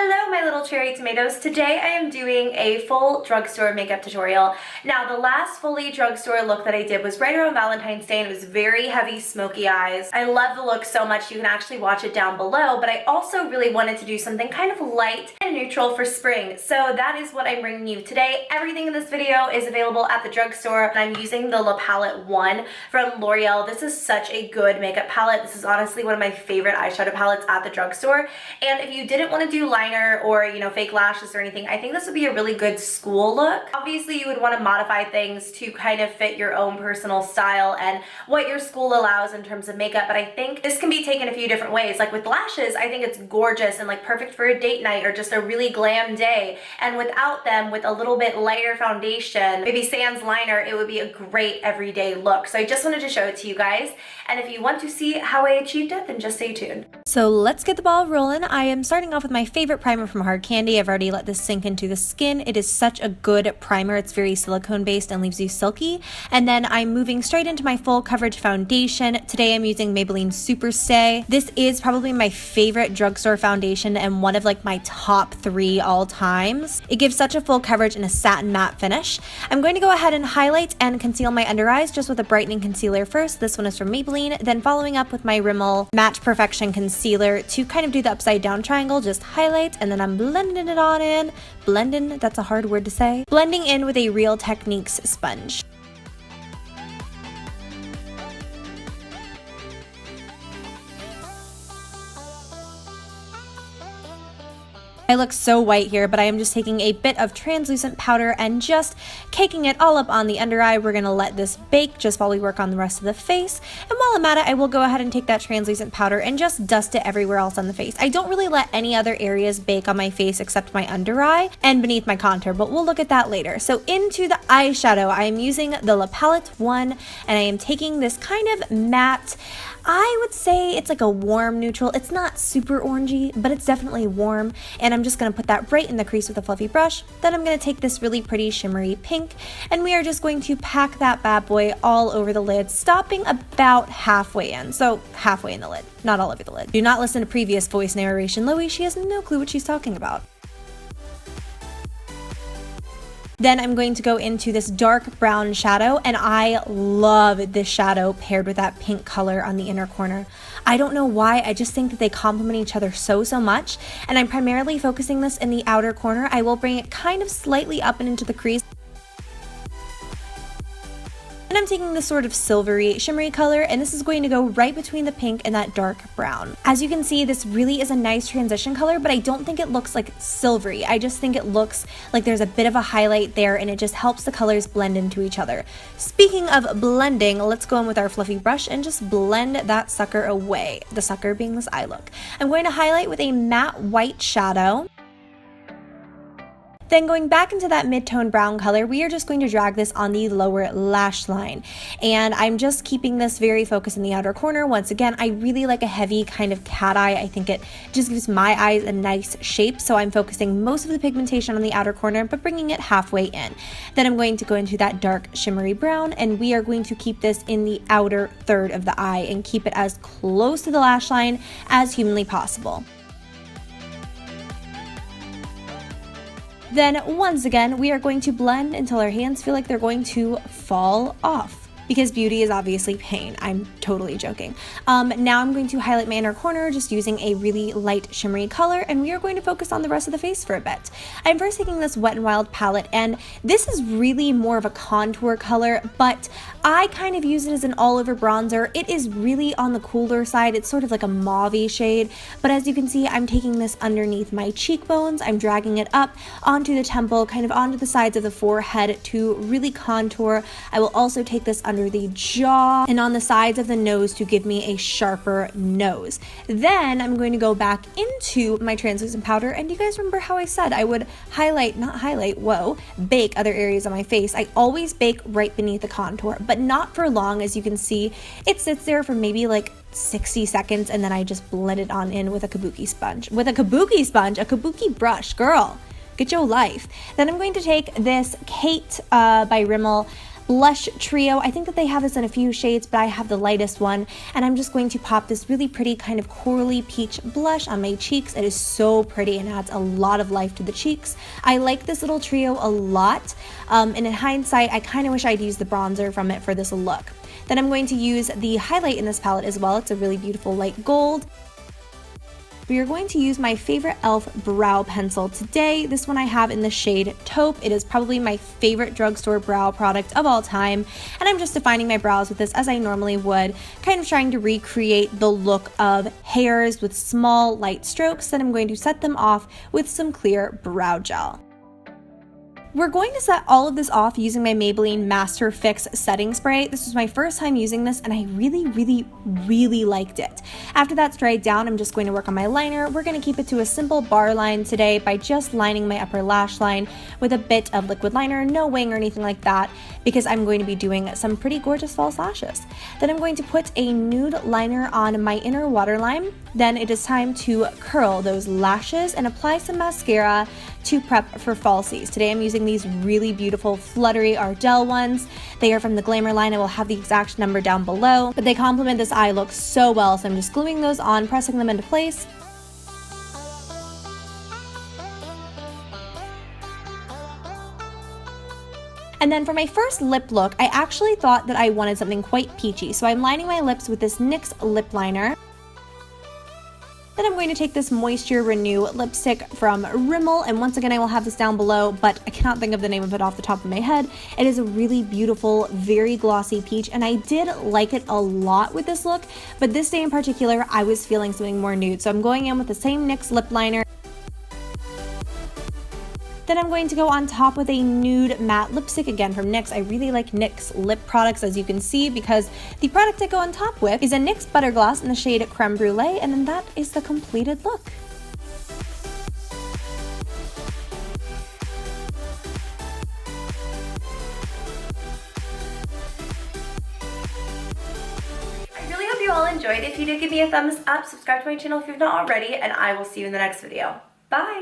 Hello, my little cherry tomatoes. Today I am doing a full drugstore makeup tutorial. Now, the last fully drugstore look that I did was right around Valentine's Day, and it was very heavy, smoky eyes. I love the look so much. You can actually watch it down below, but I also really wanted to do something kind of light and neutral for spring. So that is what I'm bringing you today. Everything in this video is available at the drugstore, and I'm using the La Palette 1 from L'Oreal. This is such a good makeup palette. This is honestly one of my favorite eyeshadow palettes at the drugstore. And if you didn't want to do liner or, fake lashes or anything, I think this would be a really good school look. Obviously, you would want to modify things to kind of fit your own personal style and what your school allows in terms of makeup, but I think this can be taken a few different ways. Like with lashes, I think it's gorgeous and like perfect for a date night or just a really glam day. And without them, with a little bit lighter foundation, maybe sans liner, it would be a great everyday look. So I just wanted to show it to you guys. And if you want to see how I achieved it, then just stay tuned. So let's get the ball rolling. I am starting off with my favorite primer from Hard Candy. I've already let this sink into the skin. It is such a good primer. It's very silicone based and leaves you silky. And then I'm moving straight into my full coverage foundation. Today I'm using Maybelline Super Stay. This is probably my favorite drugstore foundation and one of like my top 3 all times. It gives such a full coverage and a satin matte finish. I'm going to go ahead and highlight and conceal my under eyes just with a brightening concealer first. This one is from Maybelline. Then following up with my Rimmel Match Perfection Concealer to kind of do the upside down triangle, just highlight, and then I'm blending it on in. Blending, that's a hard word to say. Blending in with a Real Techniques sponge. I look so white here, but I am just taking a bit of translucent powder and just caking it all up on the under eye. We're gonna let this bake just while we work on the rest of the face. And while I'm at it, I will go ahead and take that translucent powder and just dust it everywhere else on the face. I don't really let any other areas bake on my face except my under eye and beneath my contour, but we'll look at that later. So into the eyeshadow, I am using the La Palette 1, and I am taking this kind of matte, I would say it's like a warm neutral. It's not super orangey, but it's definitely warm. And I'm just gonna put that right in the crease with a fluffy brush. Then I'm gonna take this really pretty shimmery pink, and we are just going to pack that bad boy all over the lid, stopping about halfway in. So halfway in the lid, not all over the lid. Do not listen to previous voice narration. Loey, she has no clue what she's talking about. Then I'm going to go into this dark brown shadow, and I love this shadow paired with that pink color on the inner corner. I don't know why, I just think that they complement each other so much, and I'm primarily focusing this in the outer corner. I will bring it kind of slightly up and into the crease. And I'm taking this sort of silvery, shimmery color, and this is going to go right between the pink and that dark brown. As you can see, this really is a nice transition color, but I don't think it looks like silvery. I just think it looks like there's a bit of a highlight there, and it just helps the colors blend into each other. Speaking of blending, let's go in with our fluffy brush and just blend that sucker away. The sucker being this eye look. I'm going to highlight with a matte white shadow. Then going back into that mid-tone brown color, we are just going to drag this on the lower lash line. And I'm just keeping this very focused in the outer corner. Once again, I really like a heavy kind of cat eye. I think it just gives my eyes a nice shape. So I'm focusing most of the pigmentation on the outer corner, but bringing it halfway in. Then I'm going to go into that dark shimmery brown, and we are going to keep this in the outer third of the eye and keep it as close to the lash line as humanly possible. Then once again, we are going to blend until our hands feel like they're going to fall off. Because beauty is obviously pain. I'm totally joking. Now I'm going to highlight my inner corner just using a really light shimmery color, and we are going to focus on the rest of the face for a bit. I'm first taking this Wet n Wild palette, and this is really more of a contour color, but I kind of use it as an all-over bronzer. It is really on the cooler side. It's sort of like a mauve-y shade, but as you can see, I'm taking this underneath my cheekbones. I'm dragging it up onto the temple, kind of onto the sides of the forehead to really contour. I will also take this under the jaw and on the sides of the nose to give me a sharper nose. Then I'm going to go back into my translucent powder, and you guys remember how I said I would bake other areas on my face. I always bake right beneath the contour, but not for long. As you can see, it sits there for maybe like 60 seconds, and then I just blend it on in with a kabuki sponge. A kabuki brush, girl. Get your life. Then I'm going to take this Kate by Rimmel blush trio. I think that they have this in a few shades, but I have the lightest one, and I'm just going to pop this really pretty kind of corally peach blush on my cheeks. It is so pretty and adds a lot of life to the cheeks. I like this little trio a lot, and in hindsight, I kind of wish I'd used the bronzer from it for this look. Then I'm going to use the highlight in this palette as well. It's a really beautiful light gold. We are going to use my favorite e.l.f. brow pencil today. This one I have in the shade Taupe. It is probably my favorite drugstore brow product of all time, and I'm just defining my brows with this as I normally would, kind of trying to recreate the look of hairs with small light strokes. Then I'm going to set them off with some clear brow gel. We're going to set all of this off using my Maybelline Master Fix setting spray. This was my first time using this and I really liked it. After that's dried down, I'm just going to work on my liner. We're going to keep it to a simple bar line today by just lining my upper lash line with a bit of liquid liner, no wing or anything like that, because I'm going to be doing some pretty gorgeous false lashes. Then I'm going to put a nude liner on my inner waterline. Then it is time to curl those lashes and apply some mascara to prep for falsies. Today I'm using these really beautiful fluttery Ardell ones. They are from the Glamour line. I will have the exact number down below, but they complement this eye look so well, so I'm just gluing those on, pressing them into place. And then for my first lip look, I actually thought that I wanted something quite peachy, so I'm lining my lips with this NYX lip liner. Then I'm going to take this Moisture Renew lipstick from Rimmel, and once again I will have this down below, but I cannot think of the name of it off the top of my head. It is a really beautiful, very glossy peach, and I did like it a lot with this look, but this day in particular I was feeling something more nude, so I'm going in with the same NYX lip liner. Then I'm going to go on top with a nude matte lipstick, again from NYX. I really like NYX lip products, as you can see, because the product I go on top with is a NYX Butter Gloss in the shade Creme Brulee, and then that is the completed look. I really hope you all enjoyed. If you did, give me a thumbs up, subscribe to my channel if you've not already, and I will see you in the next video. Bye!